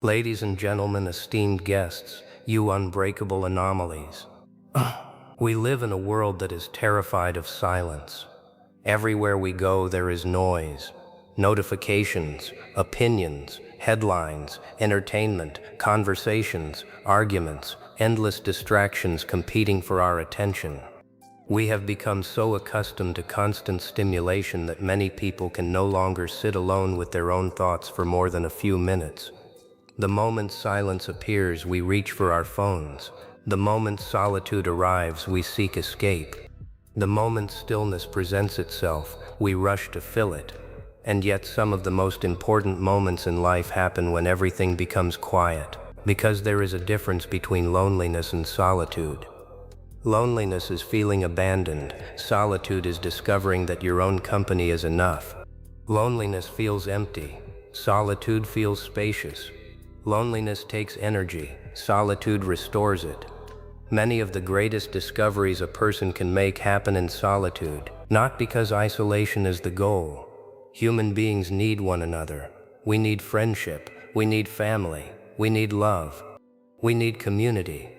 Ladies and gentlemen, esteemed guests, you unbreakable anomalies. We live in a world that is terrified of silence. Everywhere we go, there is noise, notifications, opinions, headlines, entertainment, conversations, arguments, endless distractions competing for our attention. We have become so accustomed to constant stimulation that many people can no longer sit alone with their own thoughts for more than a few minutes. The moment silence appears, we reach for our phones. The moment solitude arrives, we seek escape. The moment stillness presents itself, we rush to fill it. And yet some of the most important moments in life happen when everything becomes quiet, because there is a difference between loneliness and solitude. Loneliness is feeling abandoned. Solitude is discovering that your own company is enough. Loneliness feels empty. Solitude feels spacious. Loneliness takes energy, solitude restores it. Many of the greatest discoveries a person can make happen in solitude, not because isolation is the goal. Human beings need one another. We need friendship, we need family, we need love, we need community.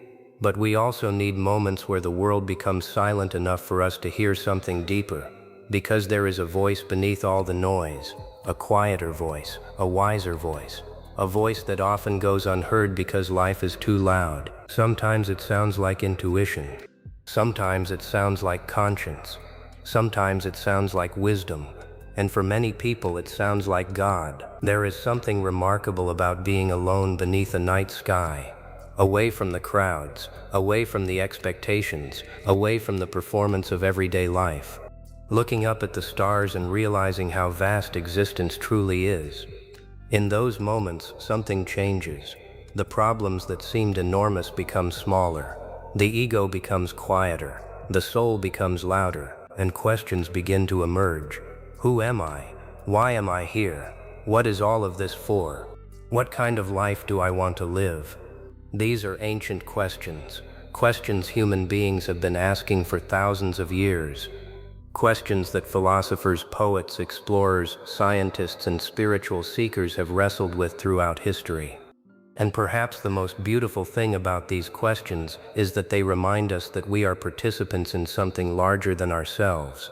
But we also need moments where the world becomes silent enough for us to hear something deeper, because there is a voice beneath all the noise, a quieter voice, a wiser voice. A voice that often goes unheard because life is too loud. Sometimes it sounds like intuition. Sometimes it sounds like conscience. Sometimes it sounds like wisdom. And for many people it sounds like God. There is something remarkable about being alone beneath a night sky. Away from the crowds, away from the expectations, away from the performance of everyday life. Looking up at the stars and realizing how vast existence truly is. In those moments, something changes. The problems that seemed enormous become smaller. The ego becomes quieter. The soul becomes louder, and questions begin to emerge. Who am I? Why am I here? What is all of this for? What kind of life do I want to live? These are ancient questions. Questions human beings have been asking for thousands of years. Questions that philosophers, poets, explorers, scientists, and spiritual seekers have wrestled with throughout history. And perhaps the most beautiful thing about these questions is that they remind us that we are participants in something larger than ourselves.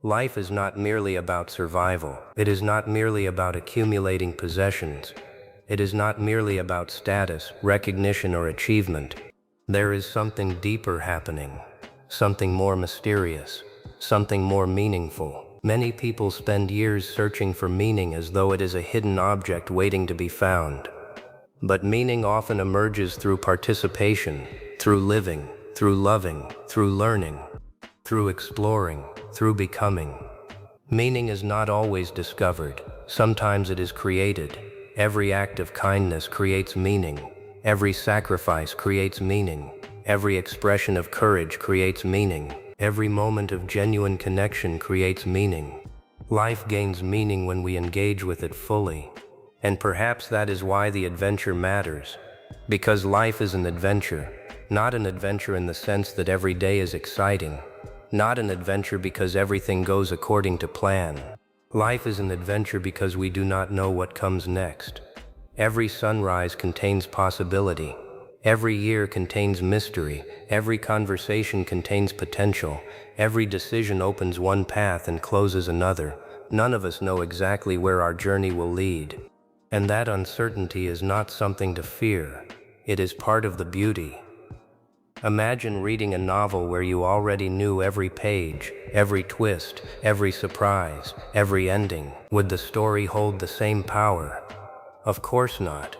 Life is not merely about survival. It is not merely about accumulating possessions. It is not merely about status, recognition, or achievement. There is something deeper happening, something more mysterious. Something more meaningful. Many people spend years searching for meaning as though it is a hidden object waiting to be found. But meaning often emerges through participation, through living, through loving, through learning, through exploring, through becoming. Meaning is not always discovered. Sometimes it is created. Every act of kindness creates meaning. Every sacrifice creates meaning. Every expression of courage creates meaning. Every moment of genuine connection creates meaning. Life gains meaning when we engage with it fully. And perhaps that is why the adventure matters. Because life is an adventure. Not an adventure in the sense that every day is exciting. Not an adventure because everything goes according to plan. Life is an adventure because we do not know what comes next. Every sunrise contains possibility. Every year contains mystery. Every conversation contains potential. Every decision opens one path and closes another. None of us know exactly where our journey will lead. And that uncertainty is not something to fear. It is part of the beauty. Imagine reading a novel where you already knew every page, every twist, every surprise, every ending. Would the story hold the same power? Of course not.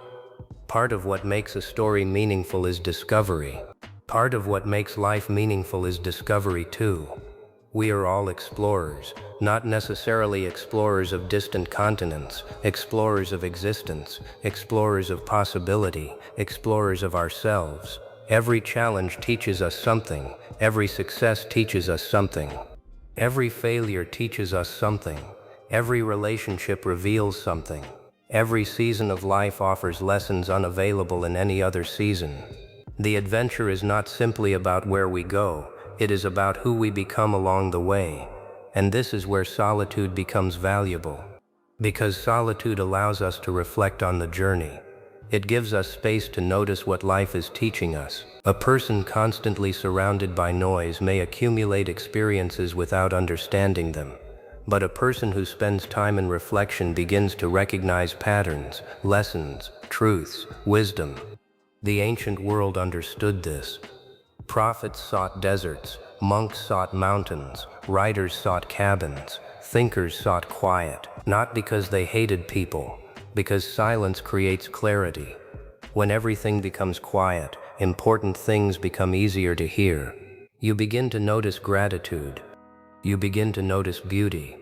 Part of what makes a story meaningful is discovery. Part of what makes life meaningful is discovery too. We are all explorers, not necessarily explorers of distant continents, explorers of existence, explorers of possibility, explorers of ourselves. Every challenge teaches us something. Every success teaches us something. Every failure teaches us something. Every relationship reveals something. Every season of life offers lessons unavailable in any other season. The adventure is not simply about where we go, it is about who we become along the way. And this is where solitude becomes valuable. Because solitude allows us to reflect on the journey. It gives us space to notice what life is teaching us. A person constantly surrounded by noise may accumulate experiences without understanding them. But a person who spends time in reflection begins to recognize patterns, lessons, truths, wisdom. The ancient world understood this. Prophets sought deserts, monks sought mountains, writers sought cabins, thinkers sought quiet, not because they hated people, because silence creates clarity. When everything becomes quiet, important things become easier to hear. You begin to notice gratitude. You begin to notice beauty.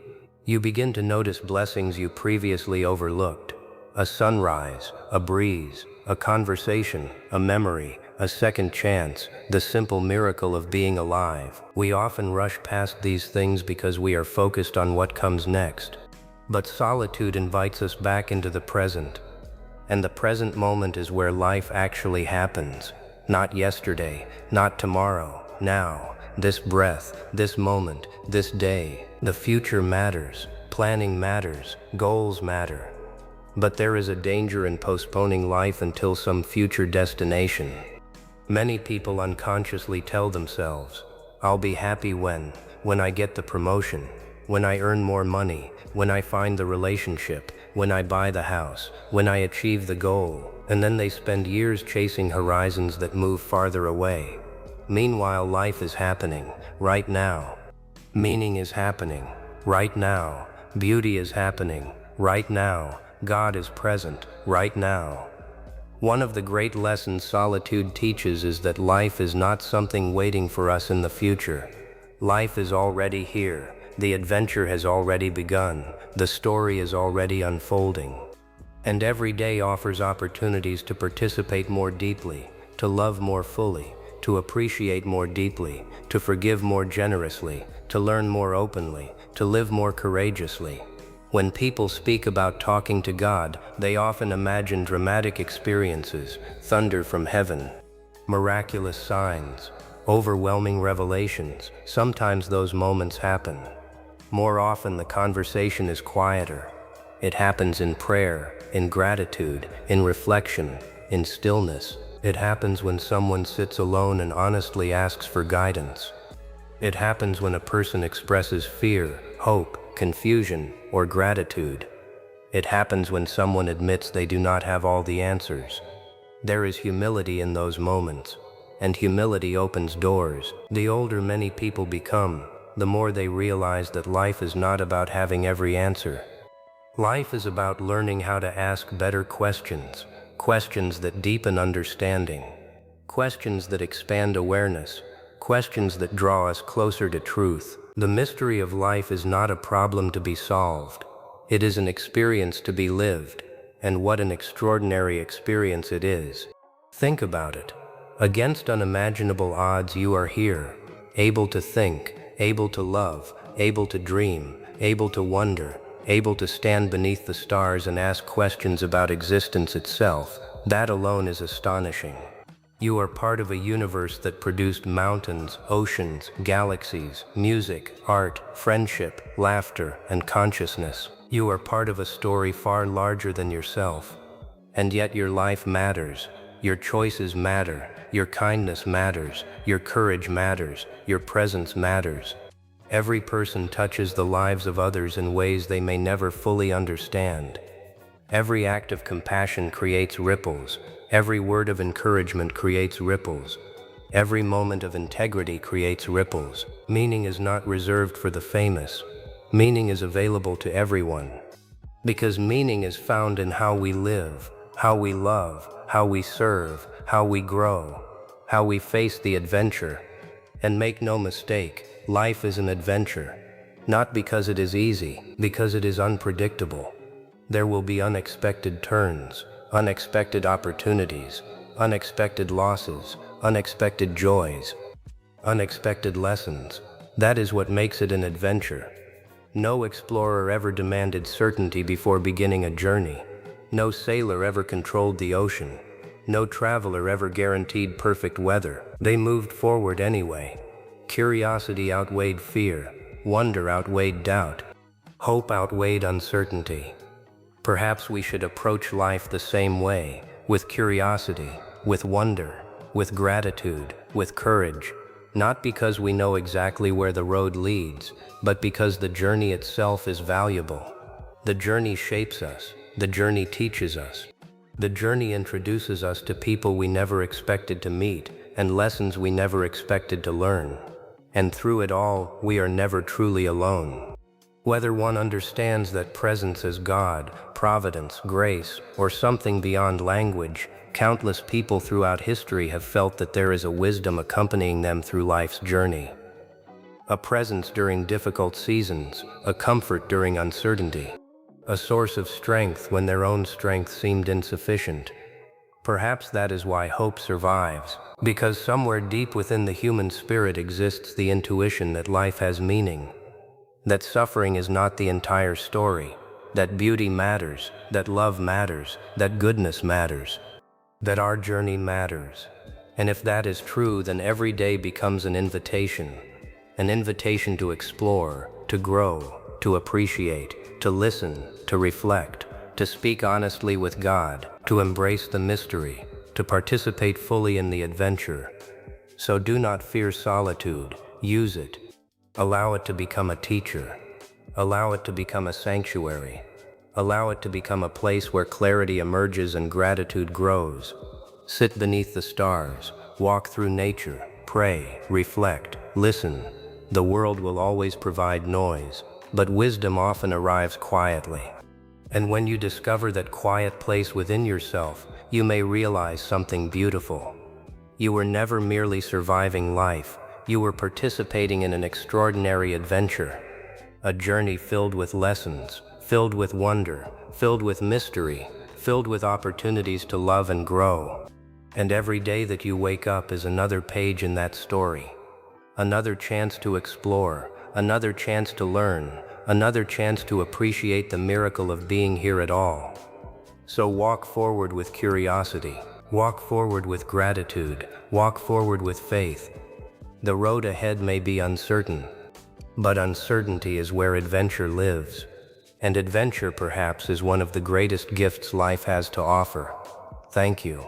You begin to notice blessings you previously overlooked. A sunrise, a breeze, a conversation, a memory, a second chance, the simple miracle of being alive. We often rush past these things because we are focused on what comes next. But solitude invites us back into the present. And the present moment is where life actually happens. Not yesterday, not tomorrow, now. This breath, this moment, this day. The future matters, planning matters, goals matter. But there is a danger in postponing life until some future destination. Many people unconsciously tell themselves, I'll be happy when I get the promotion, when I earn more money, when I find the relationship, when I buy the house, when I achieve the goal. And then they spend years chasing horizons that move farther away. Meanwhile, life is happening, right now. Meaning is happening, right now. Beauty is happening, right now. God is present, right now. One of the great lessons solitude teaches is that life is not something waiting for us in the future. Life is already here. The adventure has already begun. The story is already unfolding. And every day offers opportunities to participate more deeply, to love more fully, to appreciate more deeply, to forgive more generously, to learn more openly, to live more courageously. When people speak about talking to God, they often imagine dramatic experiences, thunder from heaven, miraculous signs, overwhelming revelations. Sometimes those moments happen. More often the conversation is quieter. It happens in prayer, in gratitude, in reflection, in stillness. It happens when someone sits alone and honestly asks for guidance. It happens when a person expresses fear, hope, confusion, or gratitude. It happens when someone admits they do not have all the answers. There is humility in those moments, and humility opens doors. The older many people become, the more they realize that life is not about having every answer. Life is about learning how to ask better questions, questions that deepen understanding, questions that expand awareness, questions that draw us closer to truth. The mystery of life is not a problem to be solved. It is an experience to be lived, and what an extraordinary experience it is. Think about it. Against unimaginable odds, you are here, able to think, able to love, able to dream, able to wonder, able to stand beneath the stars and ask questions about existence itself. That alone is astonishing. You are part of a universe that produced mountains, oceans, galaxies, music, art, friendship, laughter, and consciousness. You are part of a story far larger than yourself. And yet your life matters. Your choices matter. Your kindness matters. Your courage matters. Your presence matters. Every person touches the lives of others in ways they may never fully understand. Every act of compassion creates ripples. Every word of encouragement creates ripples. Every moment of integrity creates ripples. Meaning is not reserved for the famous. Meaning is available to everyone. Because meaning is found in how we live, how we love, how we serve, how we grow, how we face the adventure. And make no mistake, life is an adventure. Not because it is easy, because it is unpredictable. There will be unexpected turns, unexpected opportunities, unexpected losses, unexpected joys, unexpected lessons. That is what makes it an adventure. No explorer ever demanded certainty before beginning a journey. No sailor ever controlled the ocean. No traveler ever guaranteed perfect weather. They moved forward anyway. Curiosity outweighed fear. Wonder outweighed doubt. Hope outweighed uncertainty. Perhaps we should approach life the same way, with curiosity, with wonder, with gratitude, with courage, not because we know exactly where the road leads, but because the journey itself is valuable. The journey shapes us, the journey teaches us. The journey introduces us to people we never expected to meet and lessons we never expected to learn. And through it all, we are never truly alone. Whether one understands that presence as God, providence, grace, or something beyond language, countless people throughout history have felt that there is a wisdom accompanying them through life's journey. A presence during difficult seasons, a comfort during uncertainty, a source of strength when their own strength seemed insufficient. Perhaps that is why hope survives, because somewhere deep within the human spirit exists the intuition that life has meaning, that suffering is not the entire story, that beauty matters, that love matters, that goodness matters, that our journey matters. And if that is true, then every day becomes an invitation to explore, to grow, to appreciate, to listen, to reflect, to speak honestly with God, to embrace the mystery, to participate fully in the adventure. So do not fear solitude, use it. Allow it to become a teacher. Allow it to become a sanctuary. Allow it to become a place where clarity emerges and gratitude grows. Sit beneath the stars, walk through nature, pray, reflect, listen. The world will always provide noise, but wisdom often arrives quietly. And when you discover that quiet place within yourself, you may realize something beautiful. You were never merely surviving life, you were participating in an extraordinary adventure. A journey filled with lessons, filled with wonder, filled with mystery, filled with opportunities to love and grow. And every day that you wake up is another page in that story. Another chance to explore, another chance to learn, another chance to appreciate the miracle of being here at all. So walk forward with curiosity, walk forward with gratitude, walk forward with faith. The road ahead may be uncertain, but uncertainty is where adventure lives. And adventure, perhaps, is one of the greatest gifts life has to offer. Thank you.